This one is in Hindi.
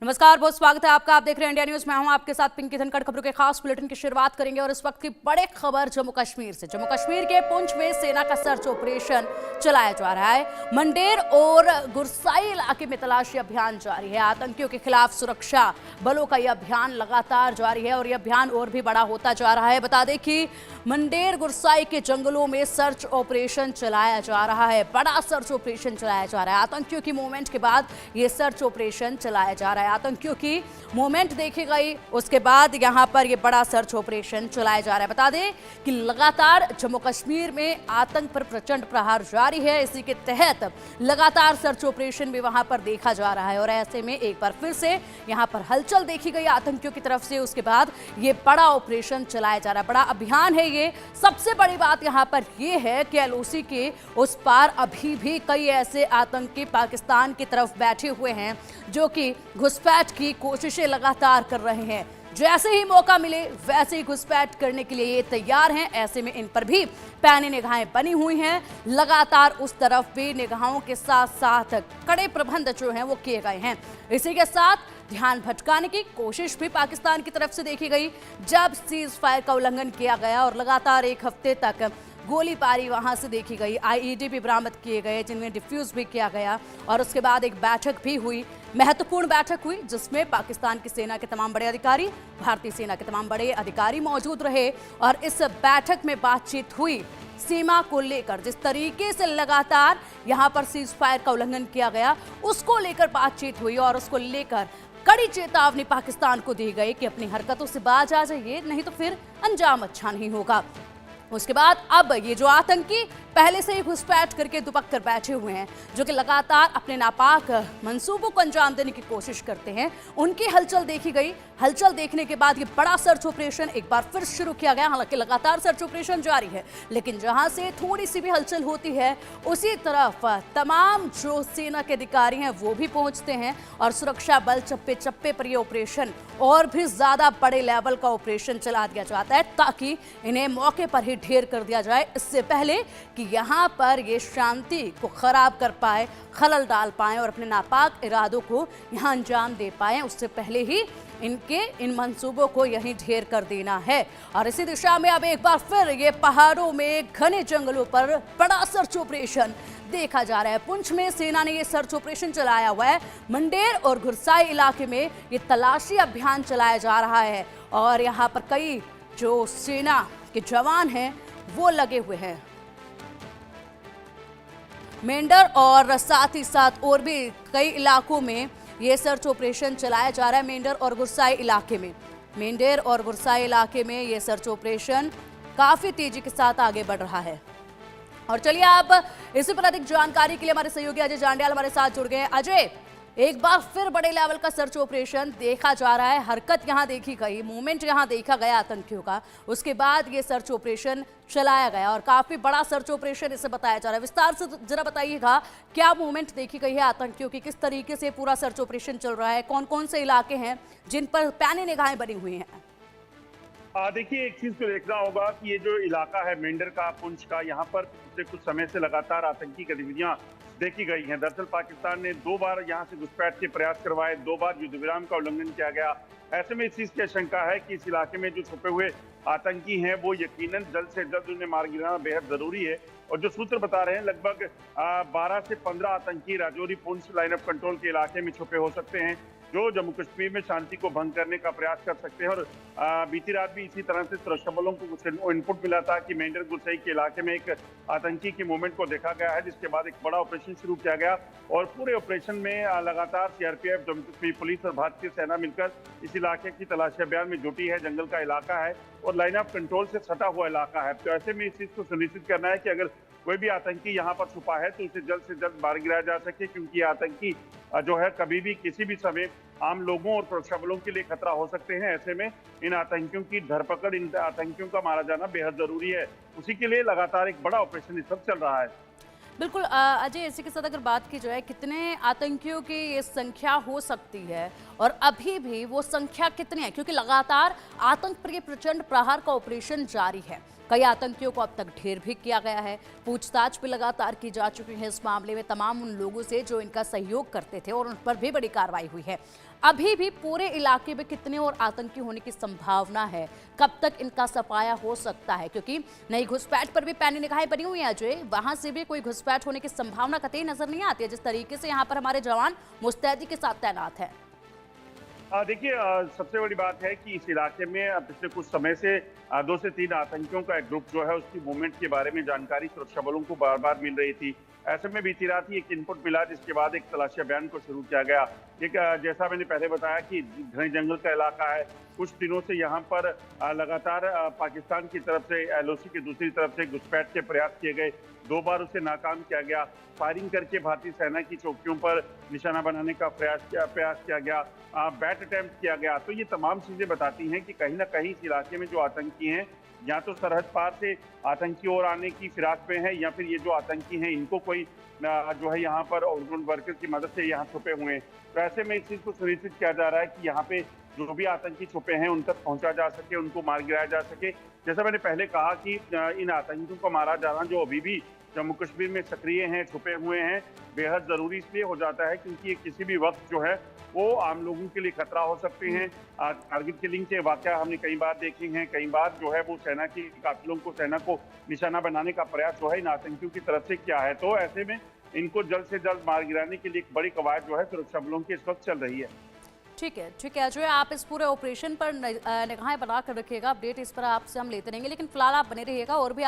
नमस्कार, बहुत स्वागत है आपका। आप देख रहे हैं इंडिया न्यूज। मैं हूं आपके साथ पिंकी धनखड़। खबरों के खास बुलेटिन की शुरुआत करेंगे और इस वक्त की बड़ी खबर जम्मू कश्मीर से। जम्मू कश्मीर के पुंछ में सेना का सर्च ऑपरेशन चलाया जा रहा है। मंडेर और गुरसाई इलाके में तलाशी अभियान जारी है। आतंकियों के खिलाफ सुरक्षा बलों का यह अभियान लगातार जारी है और यह अभियान और भी बड़ा होता जा रहा है। बता दें कि मंडेर गुरसाई के जंगलों में सर्च ऑपरेशन चलाया जा रहा है। बड़ा सर्च ऑपरेशन चलाया जा रहा है। आतंकियों की मूवमेंट के बाद यह सर्च ऑपरेशन चलाया जा रहा है। आतंकियों की मूवमेंट देखी गई, उसके बाद यहां पर यह बड़ा सर्च ऑपरेशन चलाया जा रहा है। बता दें कि लगातार जम्मू कश्मीर में आतंक पर प्रचंड प्रहार जारी है। इसी के तहत लगातार सर्च ऑपरेशन भी वहां पर देखा जा रहा है और ऐसे में एक बार फिर से यहां पर हलचल देखी गई आतंकियों की तरफ से। उसके बाद यह बड़ा ऑपरेशन चलाया जा रहा है, बड़ा अभियान है ये। सबसे बड़ी बात यहां पर यह है कि एलओसी के उस पार अभी भी कई ऐसे आतंकी पाकिस्तान की तरफ बैठे हुए हैं जो कि घुसपैठ की कोशिशें लगातार कर रहे हैं। जैसे ही मौका मिले वैसे ही घुसपैठ करने के लिए ये तैयार हैं। ऐसे में इन पर भी पैनी निगाहें बनी हुई हैं। लगातार उस तरफ भी निगाहों के साथ साथ कड़े प्रबंध जो हैं वो किए गए हैं। इसी के साथ ध्यान भटकाने की कोशिश भी पाकिस्तान की तरफ से देखी गई जब सीज फायर का उल्लंघन किया गया और लगातार एक हफ्ते तक गोलीबारी वहां से देखी गई। आईईडी भी बरामद किए गए जिनमें डिफ्यूज भी किया गया और उसके बाद एक बैठक भी हुई, महत्वपूर्ण बैठक हुई जिसमें पाकिस्तान की सेना के तमाम बड़े अधिकारी, भारतीय सेना के तमाम बड़े अधिकारी मौजूद रहे। और इस बैठक में बातचीत हुई सीमा को लेकर। जिस तरीके से लगातार यहां पर सीज फायर का उल्लंघन किया गया उसको लेकर बातचीत हुई और उसको लेकर कड़ी चेतावनी पाकिस्तान को दी गई कि अपनी हरकतों से बाज आ जाइए, नहीं तो फिर अंजाम अच्छा नहीं होगा। उसके बाद अब ये जो आतंकी पहले से ही घुसपैठ करके दुबक कर बैठे हुए हैं, जो कि लगातार अपने नापाक मंसूबों को अंजाम देने की कोशिश करते हैं, उनकी हलचल देखी गई। हलचल देखने के बाद ये बड़ा सर्च ऑपरेशन एक बार फिर शुरू किया गया। हालांकि लगातार सर्च ऑपरेशन जारी है, लेकिन जहां से थोड़ी सी भी हलचल होती है उसी तरफ तमाम जो सेना के अधिकारी हैं वो भी पहुंचते हैं और सुरक्षा बल चप्पे चप्पे पर यह ऑपरेशन और भी ज्यादा बड़े लेवल का ऑपरेशन चला दिया जाता है ताकि इन्हें मौके पर ही ढेर कर दिया जाए, इससे पहले कि यहां पर ये शांति को खराब कर पाए, खलल डाल पाए और अपने नापाक इरादों को यहां अंजाम दे पाए। उससे पहले ही इनके इन मंसूबों को यहीं ढेर कर देना है। और इसी दिशा में अब एक बार फिर ये पहाड़ों में घने जंगलों पर बड़ा सर्च ऑपरेशन देखा जा रहा है। पुंछ में सेना ने ये सर्च ऑपरेशन चलाया हुआ है। मंडेर और गुरसाई इलाके में ये तलाशी अभियान चलाया जा रहा है और यहाँ पर कई जो सेना के जवान हैं वो लगे हुए हैं। मेंढर और साथ ही साथ और भी कई इलाकों में ये सर्च ऑपरेशन चलाया जा रहा है। मेंढर और गुरसाई इलाके में ये सर्च ऑपरेशन काफी तेजी के साथ आगे बढ़ रहा है। और चलिए आप इसी पर अधिक जानकारी के लिए हमारे सहयोगी अजय जांडियाल हमारे साथ जुड़ गए हैं। अजय, एक बार फिर बड़े लेवल का सर्च ऑपरेशन देखा जा रहा है। हरकत यहां देखी गई, मूवमेंट यहां देखा गया आतंकियों का, उसके बाद ये सर्च ऑपरेशन चलाया गया और काफी बड़ा सर्च ऑपरेशन इसे बताया जा रहा है। विस्तार से जरा बताइएगा, क्या मूवमेंट देखी गई है आतंकियों की, किस तरीके से पूरा सर्च ऑपरेशन चल रहा है, कौन कौन से इलाके हैं जिन पर पैनी निगाहें बनी हुई हैं? देखिए, एक चीज तो देखना होगा कि ये जो इलाका है मेंढर का, पुंछ का, यहाँ पर पिछले कुछ समय से लगातार आतंकी गतिविधियां देखी गई हैं। दरअसल पाकिस्तान ने 2 बार यहाँ से घुसपैठ के प्रयास करवाए, 2 बार युद्ध विराम का उल्लंघन किया गया। ऐसे में इस चीज की आशंका है कि इस इलाके में जो छुपे हुए आतंकी हैं वो यकीनन जल्द से जल्द उन्हें मार गिराना बेहद जरूरी है। और जो सूत्र बता रहे हैं लगभग 12 से 15 आतंकी Rajouri Poonch line of control के इलाके में छुपे हो सकते हैं जो जम्मू कश्मीर में शांति को भंग करने का प्रयास कर सकते हैं। और बीती रात भी इसी तरह से सुरक्षा बलों को कुछ इनपुट मिला था कि मेंढर गुरसई के इलाके में एक आतंकी की मूवमेंट को देखा गया है, जिसके बाद एक बड़ा ऑपरेशन शुरू किया गया। और पूरे ऑपरेशन में लगातार सीआरपीएफ, जम्मू कश्मीर पुलिस और भारतीय सेना मिलकर इस इलाके की तलाशी अभियान में जुटी है। जंगल का इलाका है और लाइन ऑफ कंट्रोल से सटा हुआ इलाका है, तो ऐसे में इस चीज को सुनिश्चित करना है कि अगर कोई भी आतंकी यहाँ पर छुपा है तो उसे जल्द से जल्द मार गिराया जा सके, क्योंकि आतंकी जो है कभी भी किसी भी समय आम लोगों और सुरक्षा बलों के लिए खतरा हो सकते हैं। ऐसे में इन आतंकियों की धरपकड़, इन आतंकियों का मारा जाना बेहद जरूरी है। उसी के लिए लगातार एक बड़ा ऑपरेशन इस वक्त चल रहा है। बिल्कुल अजय, इसी के साथ अगर बात की जाए कितने आतंकियों की ये संख्या हो सकती है और अभी भी वो संख्या कितनी है, क्योंकि लगातार आतंक पर ये प्रचंड प्रहार का ऑपरेशन जारी है। कई आतंकियों को अब तक ढेर भी किया गया है, पूछताछ भी लगातार की जा चुकी है इस मामले में तमाम उन लोगों से जो इनका सहयोग करते थे और उन पर भी बड़ी कार्रवाई हुई है। अभी भी पूरे इलाके में कितने और आतंकी होने की संभावना है, कब तक इनका सफाया हो सकता है? क्योंकि नई घुसपैठ पर भी पैनी निगाहें बनी हुई है अजय, वहां से भी कोई घुसपैठ होने की संभावना कतई नजर नहीं आती है, जिस तरीके से यहाँ पर हमारे जवान मुस्तैदी के साथ तैनात हैं। देखिए, सबसे बड़ी बात है कि इस इलाके में पिछले कुछ समय से 2 से 3 आतंकियों का एक ग्रुप जो है उसकी मूवमेंट के बारे में जानकारी सुरक्षा बलों को बार बार मिल रही थी। ऐसे में बीती रात ही एक इनपुट मिला, जिसके बाद एक तलाशी अभियान को शुरू किया गया। एक जैसा मैंने पहले बताया कि घने जंगल का इलाका है, कुछ दिनों से यहाँ पर लगातार पाकिस्तान की तरफ से एलओसी की दूसरी तरफ से घुसपैठ के प्रयास किए गए। 2 बार उसे नाकाम किया गया। फायरिंग करके भारतीय सेना की चौकियों पर निशाना बनाने का प्रयास किया गया, बैट अटेम्प्ट किया गया। तो ये तमाम चीजें बताती हैं कि कहीं ना कहीं इस इलाके में जो आतंकी हैं, या तो सरहद पार से आतंकी और आने की फिराक में है, या फिर ये जो आतंकी हैं इनको कोई जो है यहाँ पर ऑर्गेनाइज्ड वर्कर की मदद से यहाँ छुपे हुए हैं। तो ऐसे में इस चीज को सुनिश्चित किया जा रहा है कि यहाँ पे जो भी आतंकी छुपे हैं उन तक पहुंचा जा सके, उनको मार गिराया जा सके। जैसा मैंने पहले कहा कि इन आतंकियों को मारा जाना जो अभी भी जम्मू कश्मीर में सक्रिय हैं, छुपे हुए हैं, बेहद जरूरी इसलिए हो जाता है क्योंकि ये किसी भी वक्त जो है वो आम लोगों के लिए खतरा हो सकते हैं। टारगेट किलिंग के वाकया हमने कई बार देखे हैं, कई बार जो है वो सेना की काफिलों को, सेना को निशाना बनाने का प्रयास जो है इन आतंकियों की तरफ से किया है। तो ऐसे में इनको जल्द से जल्द मार गिराने के लिए एक बड़ी कवायद जो है सुरक्षा बलों की इस वक्त चल रही है। ठीक है अजय, आप इस पूरे ऑपरेशन पर निगाहें बनाकर रखिएगा, अपडेट इस पर आपसे हम लेते रहेंगे, लेकिन फिलहाल आप बने रहिएगा और भी